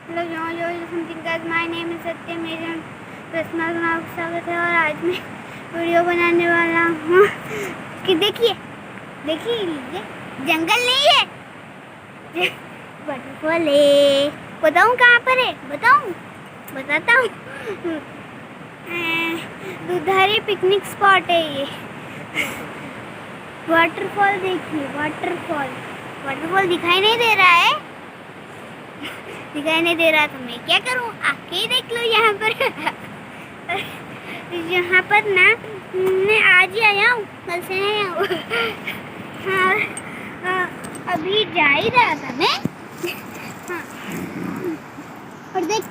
Hello जो something guys, my name is Satyam, मेरे प्रश्नल नाम स्वागत है। और आज मैं वीडियो बनाने वाला हूँ कि देखिए लीजिए, जंगल नहीं है, वाटरफॉल है। बताऊँ कहाँ पर है? बताता हूँ। दुधारी पिकनिक स्पॉट है ये। वाटरफॉल देखिए, वाटरफॉल दिखाई नहीं दे रहा है। दिखाई नहीं दे रहा तो मैं क्या करूं? आके ही देख लो यहाँ पर। यहाँ पर ना मैं आज ही आया हूँ, कल से नहीं आया हूँ। हाँ, अभी जा ही रहा था मैं। हाँ, और देख,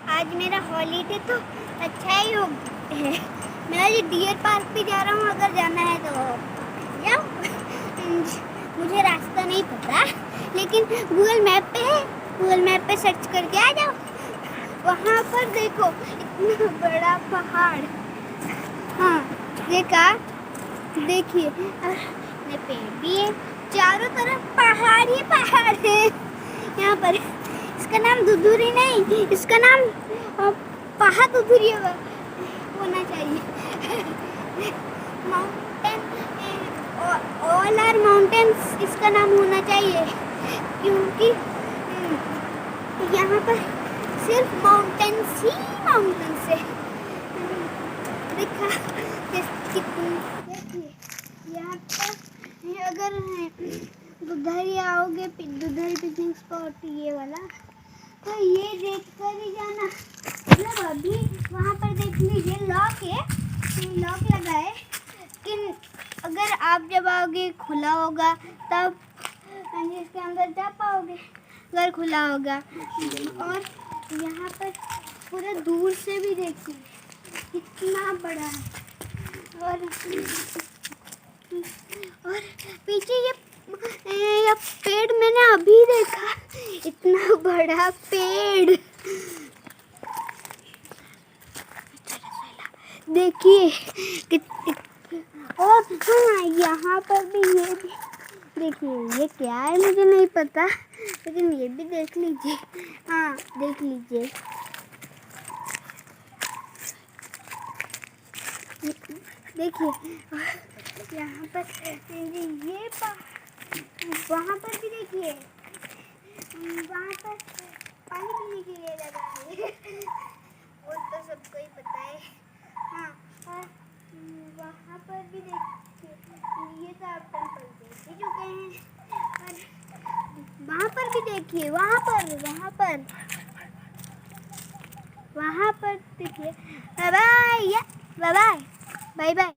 आज मेरा हॉलीडे तो अच्छा ही हो है। मैं आज डियर पार्क भी जा रहा हूँ, अगर जाना है तो जाओ। मुझे रास्ता नहीं पता, लेकिन गूगल मैप पे है, गूगल मैप पे सर्च करके आ जाओ। वहाँ पर देखो इतना बड़ा पहाड़। हाँ देखिए पेड़ भी है, चारों तरफ पहाड़ ही पहाड़ है। यहाँ पर इसका नाम दुधुरी नहीं, इसका नाम पहाड़ दुधुरी होना चाहिए। माउंटेन, ऑल आर माउंटेन्स इसका नाम होना चाहिए, क्योंकि यहाँ पर सिर्फ माउंटेन्स ही माउंटेन्स है। देखा देखिए, यहाँ पर अगर दुधारी आओगे, दुधारी पिकनिक स्पॉट ये वाला, तो ये देख कर ही जाना। मतलब अभी वहाँ पर देख लीजिए, लॉक है, लॉक लगा है, लेकिन अगर आप जब आओगे खुला होगा तब इसके अंदर जा पाओगे, अगर खुला होगा। और यहाँ पर पूरा दूर से भी देखिए कितना बड़ा है। और पीछे ये पेड़ मैंने अभी देखा, इतना बड़ा पेड़ देखिए। और हाँ, यहाँ पर भी ये भी देखिए, ये क्या है मुझे नहीं पता, लेकिन ये भी देख लीजिए। हाँ देख लीजिए, देखिए यहाँ पर ये वहाँ पर भी देखिए, वहाँ पर पानी पीने के लिए लगा है। वो तो सबको ही पता है। हाँ, और वहाँ पर भी देखिए, ये तो आप टेम्पल देख ही चुके हैं। और वहाँ पर भी देखिए, वहाँ पर देखिए। Bye bye, bye bye.